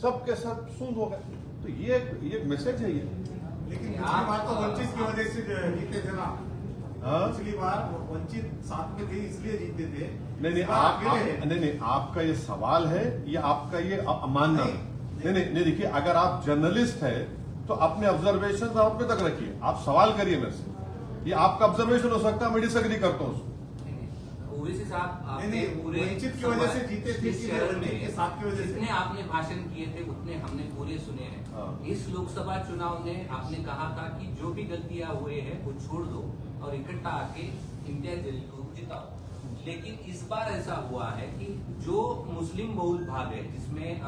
सब के सब सूंद हो गए। तो ये मैसेज है ये। लेकिन पिछली बार तो वंचित की वजह से जीते थे ना। पिछली बार वंचित साथ में थे इसलिए जीते थे। नहीं, आपका ये सवाल है, ये आपका ये मानना नहीं, देखिए, अगर आप जर्नलिस्ट है तो अपने ऑब्जर्वेशन आप अपने तक रखिए, आप सवाल करिए मेरे से। ये आपका ऑब्जर्वेशन हो सकता है, मैं डिसएग्री करता हूँ उसको। ओवैसी साहब, आपने पूरे वंचित की वजह से जीते थे, वंचित के साथ की वजह से जितने आपने भाषण किए थे उतने हमने पूरे सुने हैं। इस लोकसभा चुनाव में आपने कहा था कि जो भी गलतियां हुए हैं वो छोड़ दो और इकट्ठा आके इंडिया जलील को जिताओ। लेकिन इस बार ऐसा हुआ है कि जो मुस्लिम बहुल भाग है, जिसमें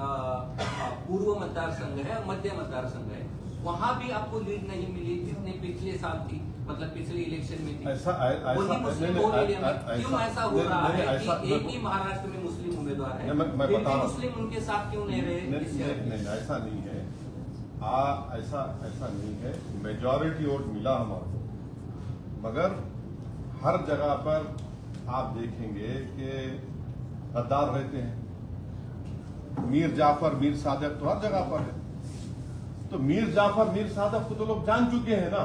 पूर्व मतदार संघ है और मध्य मतदार संघ है, वहां भी आपको लीड नहीं मिली जितने पिछले साल थी, मतलब पिछले इलेक्शन में थी। वही मुस्लिम बहुल एरिया में क्यों ऐसा हो रहा है कि एक ही महाराष्ट्र में मुस्लिम उम्मीदवार है, फिर भी मुस्लिम उनके साथ क्यों नहीं रहे? नहीं, ऐसा नहीं है। ऐसा नहीं है। मेजॉरिटी वोट मिला हमारे, मगर हर जगह पर आप देखेंगे कि गद्दार रहते हैं। मीर जाफर, मीर सादक तो हर जगह पर है। तो मीर जाफर, मीर सादक को तो लोग जान चुके हैं ना।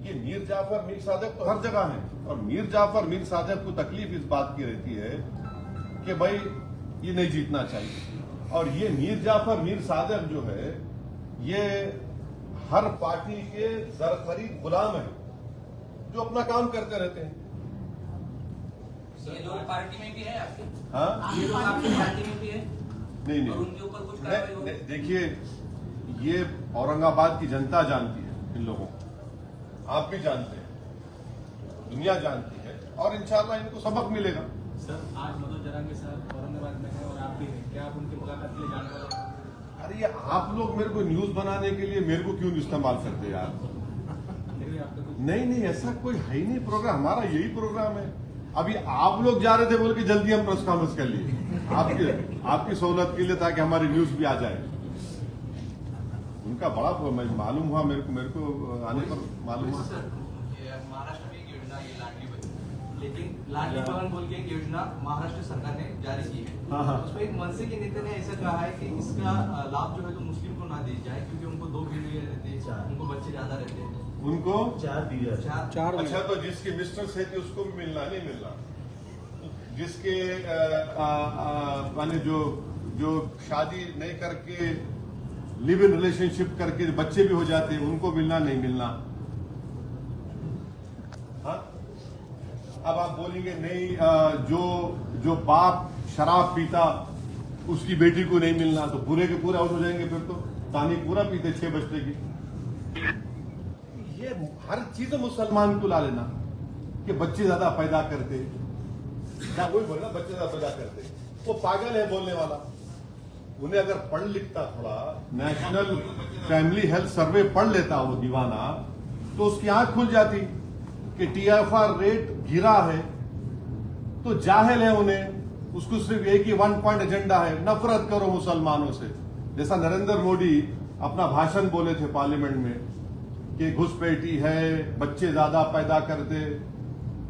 ये मीर जाफर, मीर सादक तो हर जगह है। और मीर जाफर, मीर सादक को तकलीफ इस बात की रहती है कि भाई ये नहीं जीतना चाहिए। और ये मीर जाफर, मीर सादक जो है, ये हर पार्टी के जरखरीद गुलाम है जो अपना काम करते रहते हैं। ये लोग पार्टी में भी है आपके? हाँ, ये लोग आपकी पार्टी में भी है? नहीं, और उनके ऊपर कुछ कार्रवाई होगी? देखिए, ये औरंगाबाद की जनता जानती है इन लोगों को, आप भी जानते हैं, दुनिया जानती है, और इंशाल्लाह इनको सबक मिलेगा। सर, आज मनोज जरांगे साहब औरंगाबाद में हैं और आप भी हैं, क्या आप उनकी मुलाकात के लिए जाने वाले हैं? अरे ये आप लोग मेरे को न्यूज बनाने के लिए मेरे को क्यों इस्तेमाल करते यार? नहीं, ऐसा कोई है ही नहीं प्रोग्राम। हमारा यही प्रोग्राम है। अभी आप लोग जा रहे थे बोल के जल्दी हम प्रेस कॉन्फ्रेंस कर लिए आपकी सहूलत के लिए, ताकि हमारी न्यूज भी आ जाए। उनका बड़ा मालूम हुआ, मेरे को आने पर मालूम हुआ। महाराष्ट्र में एक योजना ये लाडली बहन, लेकिन लाडली बहन बोल के एक योजना महाराष्ट्र सरकार ने जारी की है। हाँ। उसमें एक मनसे के नेता ने ऐसा कहा है कि इसका लाभ जो है तो मुस्लिम को ना दी जाए, क्योंकि उनको 2 बीवियां रहते हैं, उनको बच्चे ज्यादा रहते हैं, उनको 4 बीवियां। अच्छा, तो जिसकी मिस्ट्रेस है थी उसको भी मिलना नहीं मिलना, जिसके माने जो शादी नहीं करके लिव इन रिलेशनशिप करके बच्चे भी हो जाते हैं, उनको मिलना नहीं मिलना। हाँ, अब आप बोलेंगे नहीं, जो बाप शराब पीता उसकी बेटी को नहीं मिलना, तो पूरे के पूरे आउट हो जाएंगे। फिर तो तानी पूरा पीते 6 बजे की। ये हर चीज मुसलमान को ला लेना कि बच्चे ज्यादा पैदा करते, क्या वही बोलना बच्चे ज्यादा पैदा करते, वो पागल है बोलने वाला। उन्हें अगर पढ़ लिखता, थोड़ा नेशनल फैमिली हेल्थ सर्वे पढ़ लेता वो दीवाना, तो उसकी आंख खुल जाती कि TFR रेट गिरा है। तो जाहिल है उन्हें, उसको सिर्फ एक ही 1 पॉइंट एजेंडा है, नफरत करो मुसलमानों से। जैसा नरेंद्र मोदी अपना भाषण बोले थे पार्लियामेंट में कि घुसपैठी है, बच्चे ज्यादा पैदा करते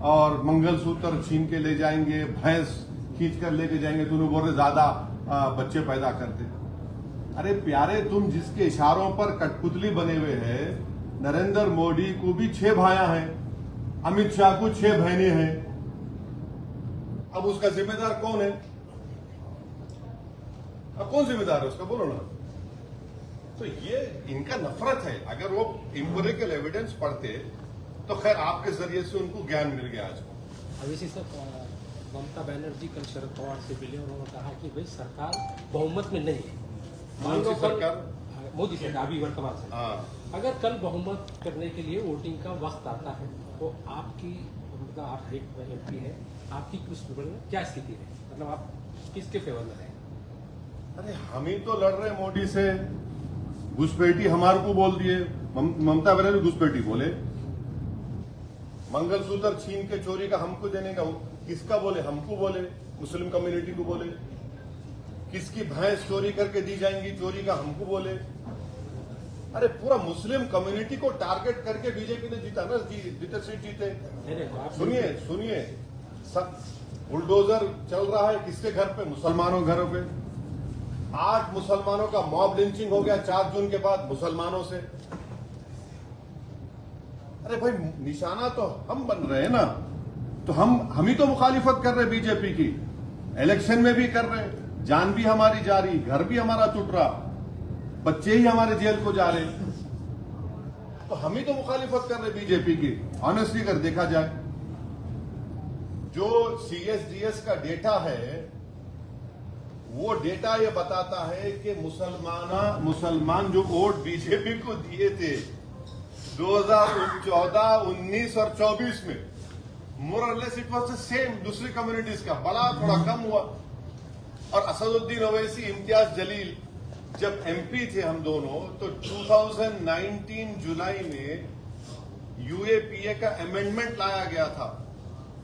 और मंगलसूत्र छीन के ले जाएंगे, भैंस खींच कर लेके जाएंगे, तो उन्हें बोल रहे ज्यादा बच्चे पैदा करते। अरे प्यारे, तुम जिसके इशारों पर कठपुतली बने हुए हैं, नरेंद्र मोदी को भी 6 भाइयां हैं, अमित शाह को 6 बहनें हैं। अब उसका जिम्मेदार कौन है? अब कौन जिम्मेदार है उसका, बोलो ना। तो ये इनका नफरत है। अगर वो इंपोरिकल एविडेंस पढ़ते तो खैर आपके जरिए से उनको ज्ञान मिल गया आज। अवैसी सर, ममता बनर्जी कल शरद पवार से मिले और उन्होंने कहा कि भाई सरकार बहुमत में नहीं है। कौन सी सरकार? मोदी सरकार, अभी वर्तमान सरकार। अगर कल बहुमत करने के लिए वोटिंग का वक्त आता है तो आपकी, मतलब आप एक MP है, आपकी उस क्या स्थिति है? मतलब आप किसके फेवर में हैं? अरे हम ही तो लड़ रहे हैं मोदी से। घुसपैठी हमारे को बोल दिए, ममता बनर्जी घुसपैठी बोले। मंगलसूत्र छीन के चोरी का हमको देने का किसका बोले? हमको बोले, मुस्लिम कम्युनिटी को बोले। किसकी भैंस चोरी करके दी जाएंगी, चोरी का हमको बोले। अरे पूरा मुस्लिम कम्युनिटी को टारगेट करके बीजेपी ने जीता ना, जितने सीट जीते। सुनिए सब बुलडोजर चल रहा है किसके घर पे? मुसलमानों घरों पे। 8 मुसलमानों का मॉब लिंचिंग हो गया 4 जून के बाद मुसलमानों से। अरे भाई निशाना तो हम बन रहे हैं ना, तो हम ही तो मुखालिफत कर रहे हैं बीजेपी की, इलेक्शन में भी कर रहे हैं, जान भी हमारी जा रही, घर भी हमारा टूट रहा, बच्चे ही हमारे जेल को जा रहे, तो हम ही तो मुखालिफत कर रहे बीजेपी की। ऑनेस्टली अगर देखा जाए, जो CSDS का डेटा है वो डेटा ये बताता है कि मुसलमान जो वोट बीजेपी को दिए थे 2014, 19 और 24 में, मोरलेस इट वाज द सेम, दूसरी कम्युनिटीज का बड़ा थोड़ा कम हुआ। और असदुद्दीन ओवैसी, इम्तियाज जलील जब MP थे हम दोनों, तो 2019 जुलाई में UAPA का अमेंडमेंट लाया गया था,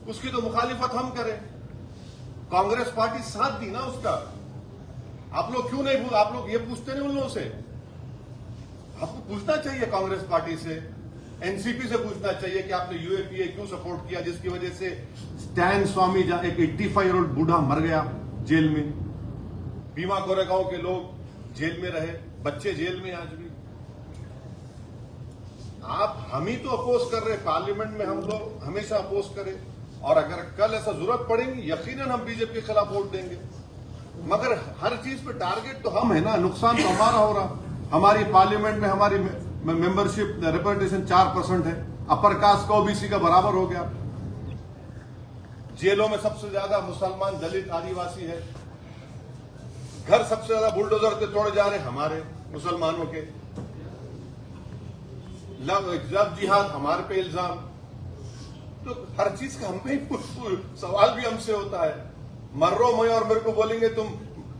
उसकी तो मुखालिफत हम करें, कांग्रेस पार्टी साथ दी ना उसका। आप लोग क्यों नहीं आप लोग ये पूछते नहीं उन लोगों से? आपको पूछना चाहिए कांग्रेस पार्टी से, NCP से पूछना चाहिए कि आपने UAPA क्यों सपोर्ट किया, जिसकी वजह से स्टैन स्वामी एक 85-year-old बूढ़ा मर गया जेल में, भीमा कोरेगांव के लोग जेल में रहे, बच्चे जेल में आज भी। हम ही तो अपोज कर रहे, पार्लियामेंट में हम लोग हमेशा अपोज करें, और अगर कल ऐसा जरूरत पड़ेगी यकीनन हम बीजेपी के खिलाफ वोट देंगे, मगर हर चीज पे टारगेट तो हम है ना, नुकसान तो हमारा हो रहा। हमारी पार्लियामेंट में हमारी मेंबरशिप रिप्रेजेंटेशन 4% है, अपर कास्ट का OBC का बराबर हो गया, जेलों में सबसे ज्यादा मुसलमान, दलित, आदिवासी है, घर सबसे ज्यादा बुलडोजर से तोड़े जा रहे हमारे मुसलमानों के, लव जिहाद हमारे पे इल्जाम, तो हर चीज का हम पे ही सवाल भी हमसे होता है। मर्रो मैं और मेरे को बोलेंगे तुम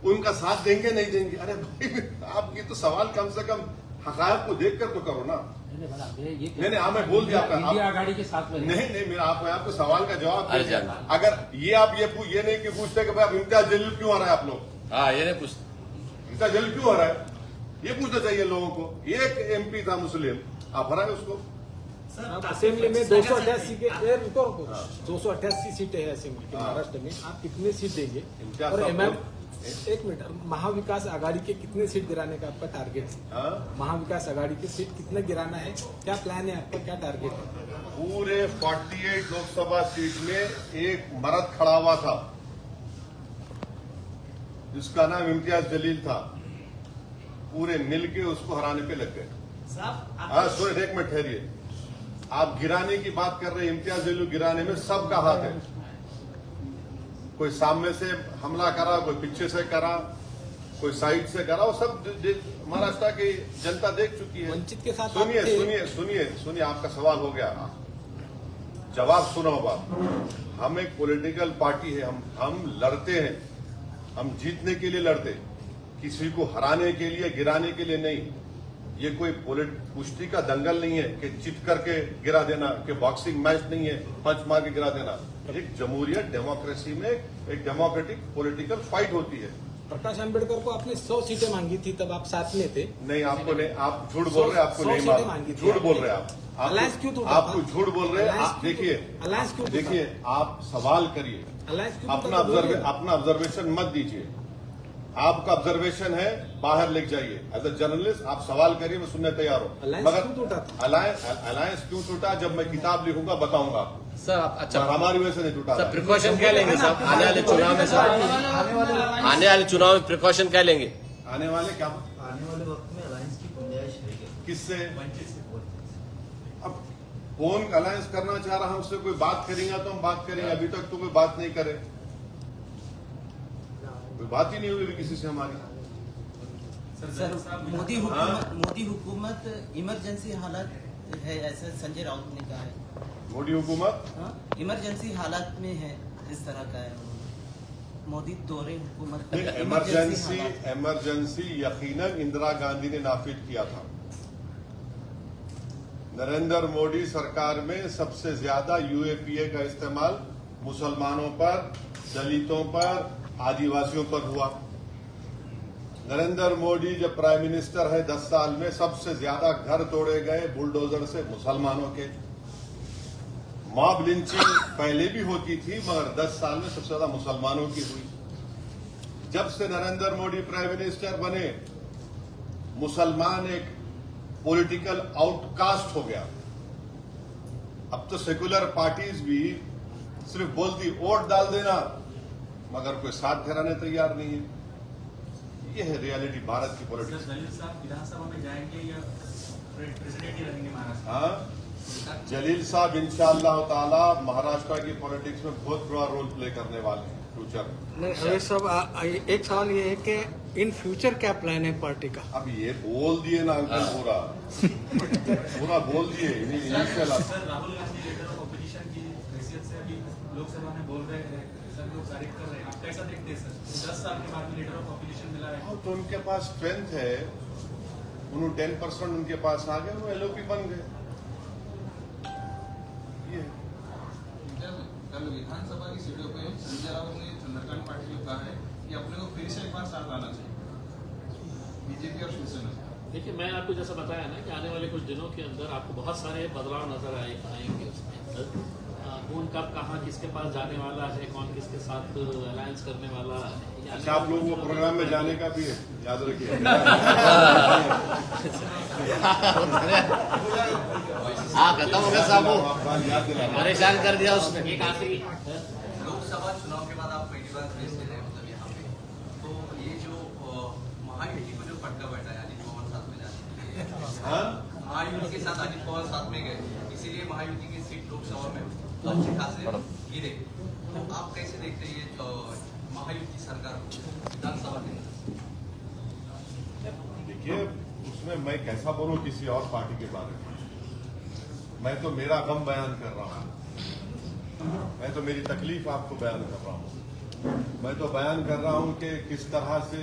उनका साथ देंगे नहीं देंगे, अरे भाई आपकी तो सवाल कम से कम हकायक को देखकर तो करो ना। नहीं हाँ मैं बोल दिया आपका, इंडिया आघाड़ी के साथ में नहीं मेरा आपको सवाल का जवाब दे। अगर ये आप ये नहीं कि पूछते कि भाई इम्तियाज जलील क्यों आ रहा है, आप लोग ये नहीं पूछते इम्तियाज जलील क्यों आ रहा है, ये पूछना चाहिए लोगों को। ये एक MP था मुस्लिम, आप हराए उसको। असेंबली में 288 के 288 सीटें हैं असेंबली के महाराष्ट्र में, आप कितने सीट देंगे? और एक मिनट, महाविकास आघाड़ी के कितने सीट गिराने का आपका टारगेट है? महाविकास आघाड़ी की सीट कितने गिराना है, क्या प्लान है आपका, क्या टारगेट है? पूरे 48 लोकसभा सीट में एक मर्द खड़ा हुआ था जिसका नाम इम्तियाज जलील था, पूरे मिलके उसको हराने पे लग गए। सुनिए एक मिनट ठहरिए, आप गिराने की बात कर रहे हैं, इम्तियाज जलील गिराने में सबका हाथ है, कोई सामने से हमला करा, कोई पीछे से करा, कोई साइड से करा, वो सब महाराष्ट्र की जनता देख चुकी है। वंचित के साथ सुनिए आपका सवाल हो गया, जवाब सुनो बात। हम एक पॉलिटिकल पार्टी है, हम लड़ते हैं, हम जीतने के लिए लड़ते, किसी को हराने के लिए, गिराने के लिए नहीं। ये कोई कुश्ती का दंगल नहीं है कि चिट करके गिरा देना, कि बॉक्सिंग मैच नहीं है पंच मार के गिरा देना। एक जमहूरियत डेमोक्रेसी में एक डेमोक्रेटिक पॉलिटिकल फाइट होती है। प्रकाश आंबेडकर को आपने 100 सीटें मांगी थी, तब आप साथ में थे। नहीं आपको नहीं, आप झूठ बोल रहे हैं, आपको नहीं मांगी, झूठ बोल रहे हैं अलायंस क्यों टूटा? आपको झूठ बोल रहे हैं। देखिए अलायंस क्यों? देखिए आप सवाल करिए, अलायंस क्यों? अपना ऑब्जर्वेशन मत दीजिए, आपका ऑब्जर्वेशन है बाहर लेके जाइए। एज अ जर्नलिस्ट आप सवाल करिए, मैं सुनने तैयार हूँ। अलायंस क्यों टूटा? अलायंस क्यों टूटा, जब मैं किताब लिखूंगा बताऊंगा आपको सर। अच्छा हमारी वजह से नहीं टूटा। सर प्रिकॉशन क्या लेंगे साहब आने वाले चुनाव में? सर आने वाले चुनाव में प्रिकॉशन क्या लेंगे? आने वाले क्या, आने वाले वक्त में अलायंस की गुंजाइश है किससे? वंचित से। अब कौन अलायंस करना चाह रहा, हमसे कोई बात करेंगे तो हम बात करेंगे, अभी तक तो कोई बात नहीं करे, कोई बात ही नहीं हुई किसी से हमारी। सर मोदी हुकूमत इमरजेंसी हालत है, ऐसा संजय राउत ने कहा है। मोदी हुकूमत इमरजेंसी हालत में है, इस तरह का है मोदी दौरे हुकूमत। इमरजेंसी यकीनन इंदिरा गांधी ने नाफिज किया था। नरेंद्र मोदी सरकार में सबसे ज्यादा UAPA का इस्तेमाल मुसलमानों पर, दलितों पर, आदिवासियों पर हुआ। नरेंद्र मोदी जब प्राइम मिनिस्टर है 10 साल में सबसे ज्यादा घर तोड़े गए बुलडोजर से मुसलमानों के। मॉब लिंचिंग पहले भी होती थी, मगर 10 साल में सबसे ज्यादा मुसलमानों की हुई। जब से नरेंद्र मोदी प्राइम मिनिस्टर बने, मुसलमान एक पॉलिटिकल आउटकास्ट हो गया। अब तो सेकुलर पार्टीज भी सिर्फ बोलती वोट डाल देना, मगर कोई साथ ठहराने तैयार नहीं है। ये है रियलिटी भारत की पॉलिटिक्स। जलील साहब विधानसभा में जाएंगे या प्रेसिडेंट ही रहेंगे महाराष्ट्र? हाँ, जलील साहब इंशाअल्लाह ताला महाराष्ट्र की पॉलिटिक्स में बहुत बड़ा रोल प्ले करने वाले हैं फ्यूचर में। नहीं, अभी सब एक सवाल ये है कि इन फ्यूचर क्या प्लान है पार्टी का? अब ये बोल दिए ना अंकल, पूरा बोल दिए। Sir, Rahul Gandhi leader of opposition की हैसियत से अभी लोकसभा में बोल रहे हैं, सब लोग तारीफ कर रहे हैं, आप कैसा देखते हैं सर? 10 साल के बाद में लीडर ऑफ ऑपोजिशन मिला है तो उनके पास स्ट्रेंथ है, उन्होंने 10% उनके पास आ गए, वो एलओपी बन गए। ये कल विधानसभा की सीटों पे संजय राउत ने चंद्रकांत पाटिल को कहा है कि अपने को फिर से एक बार साथ आना चाहिए बीजेपी और शिवसेना। देखिए, मैं आपको जैसा बताया ना कि आने वाले कुछ दिनों के अंदर आपको बहुत सारे बदलाव नजर आएंगे उसके अंदर। कौन कब कहाँ किसके पास जाने वाला है, कौन किसके साथ अलायंस करने वाला है। अच्छा, आप लोगों को प्रोग्राम में जाने का भी है, याद रखिए। हाँ, खत्म हो गया साहब, याद दिला। परेशान कर दिया उसने। एक आखिरी लोकसभा चुनाव के बाद आप पहली बार प्रेस दे रहे हैं मतलब यहाँ पे, तो ये जो महायुति को जो फटका बैठा है अजित पवार साथ में जाने के लिए, हाँ? महायुति के साथ अजित पवार साथ में गए, इसीलिए महायुति की सीट लोकसभा में अच्छे खासे गिरे। तो आप कैसे देखते हैं ये महायुति सरकार विधानसभा के अंदर? देखिए, उसमें मैं कैसा बोलूं किसी और पार्टी के बारे में। मैं तो मेरा गम बयान कर रहा हूं, मैं तो मेरी तकलीफ आपको बयान कर रहा हूं। मैं तो बयान कर रहा हूं कि किस तरह से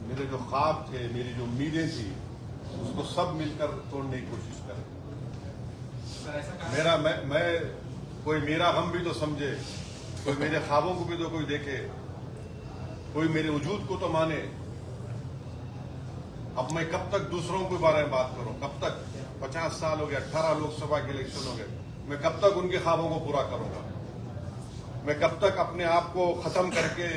मेरे जो ख्वाब थे, मेरी जो उम्मीदें थी, उसको सब मिलकर तोड़ने की कोशिश करें। मैं कोई मेरा गम भी तो समझे, कोई मेरे ख्वाबों को भी तो कोई देखे, कोई मेरे वजूद को तो माने। अब मैं कब तक दूसरों के बारे में बात करूं? कब तक? 50 साल हो गए, 18 लोकसभा के इलेक्शन हो गए, मैं कब तक उनके ख्वाबों को पूरा करूंगा? मैं कब तक अपने आप को खत्म करके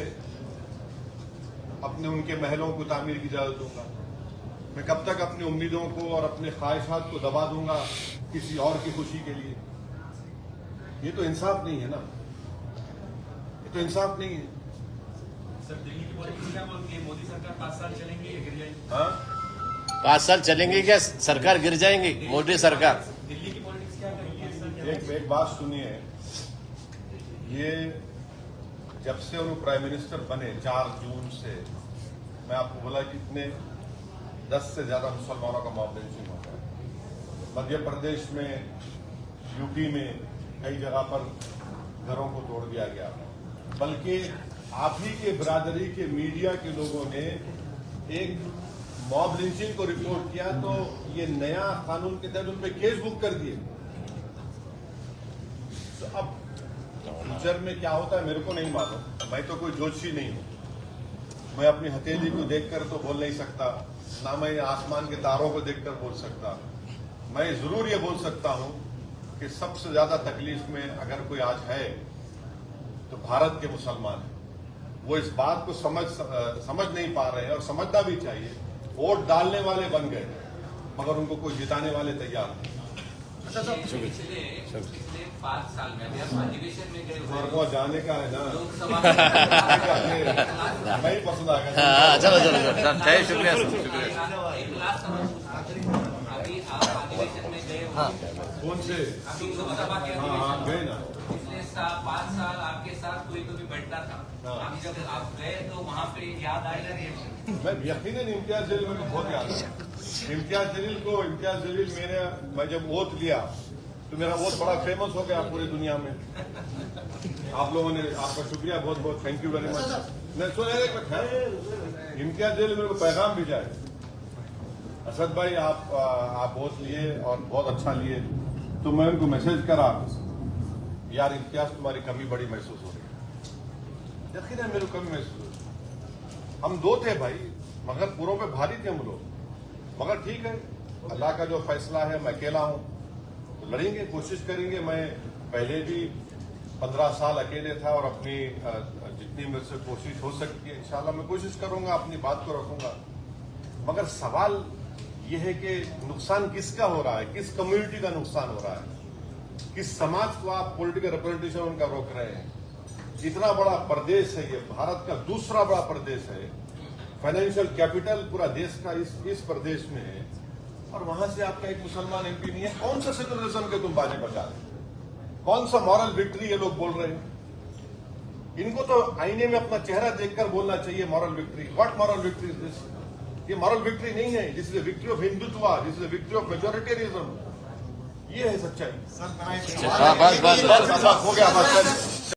अपने उनके महलों को तामीर की इजाजत दूंगा? मैं कब तक अपनी उम्मीदों को और अपने ख्वाहिशात को दबा दूंगा किसी और की खुशी के लिए? ये तो इंसाफ नहीं है ना, ये तो इंसाफ नहीं है। सर, दिल्ली की पॉलिटिक्स क्या बोलती है? मोदी सरकार 5 साल चलेंगी या गिर जाएगी? हाँ? 5 साल चलेंगे क्या? सरकार गिर जाएंगी मोदी सरकार? दिल्ली की पॉलिटिक्स क्या करेगी? एक बात सुनिए, ये जब से उन्होंने प्राइम मिनिस्टर बने 4 जून से, मैं आपको बोला कि इतने 10 से ज्यादा मुसलमानों का मॉब लिंचिंग हो गया। मध्य प्रदेश में, यूपी में कई जगह पर घरों को तोड़ दिया गया, बल्कि आप ही के बिरादरी के मीडिया के लोगों ने एक मॉब लिंचिंग को रिपोर्ट किया तो ये नया कानून के तहत उन पर केस बुक कर दिए। तो अब फ्यूचर में क्या होता है मेरे को नहीं मालूम, मैं तो कोई जोशी नहीं हूं। मैं अपनी हथेली को देखकर तो बोल नहीं सकता, ना मैं आसमान के तारों को देखकर बोल सकता। मैं जरूर ये बोल सकता हूं कि सबसे ज्यादा तकलीफ में अगर कोई आज है तो भारत के मुसलमान हैं। वो इस बात को समझ नहीं पा रहे हैं, और समझना भी चाहिए। वोट डालने वाले बन गए, मगर उनको कोई जिताने वाले तैयार नहीं। पिछले 5 साल में अभी आप अधिवेशन में गए और वो जाने का है ना, लोकसभा नहीं पसंद आ गया। चलो शुक्रिया सर, शुक्रिया। एक लास्ट सवाल, अभी आप अधिवेशन में गए हो, कौन से? अभी लोकसभा के हाँ, अधिवेशन गए ना। पिछले 5 साल आपके साथ कोई तो भी बैठता था, अभी जब आप गए तो वहाँ पे याद आएगा नहीं? मैं यकीनन इम्तियाज जलील मेरे को बहुत याद है। इम्तियाज जलील मैं जब वोट लिया तो मेरा वोट बड़ा फेमस हो गया पूरी दुनिया में। आप लोगों ने, आपका शुक्रिया, बहुत बहुत थैंक यू वेरी मच। मैं सुन इम्तियाज जलील मेरे को पैगाम भी जाए, असद भाई आप वोट लिए और बहुत अच्छा लिए, तो मैं उनको मैसेज करा, यार इम्तियाज तुम्हारी कमी बड़ी महसूस हो रही है। यकीनन मेरे को कमी महसूस हो रही। हम 2 थे भाई, मगर पूरों पे भारी थे हम लोग। मगर ठीक है, अल्लाह का जो फैसला है, मैं अकेला हूं तो लड़ेंगे, कोशिश करेंगे। मैं पहले भी 15 साल अकेले था और अपनी जितनी मेरे से कोशिश हो सकती है इंशाल्लाह मैं कोशिश करूंगा, अपनी बात को रखूंगा। मगर सवाल यह है कि नुकसान किसका हो रहा है, किस कम्युनिटी का नुकसान हो रहा है, किस समाज को आप पॉलिटिकल रिप्रेजेंटेशन उनका रोक रहे हैं। इतना बड़ा प्रदेश है ये, भारत का दूसरा बड़ा प्रदेश है, फाइनेंशियल कैपिटल पूरा देश का इस प्रदेश में है, और वहां से आपका एक मुसलमान एमपी नहीं है। कौन सा सेकुलरिज्म के तुम बाजी बजा रहे हैं? कौन सा मॉरल विक्ट्री ये लोग बोल रहे हैं? इनको तो आईने में अपना चेहरा देखकर बोलना चाहिए moral victory. What moral victory is this? ये मॉरल विक्ट्री नहीं है, this is victory of Hindutva, this is victory of majoritarianism. ये है सच्चाई। बस हो गया बस।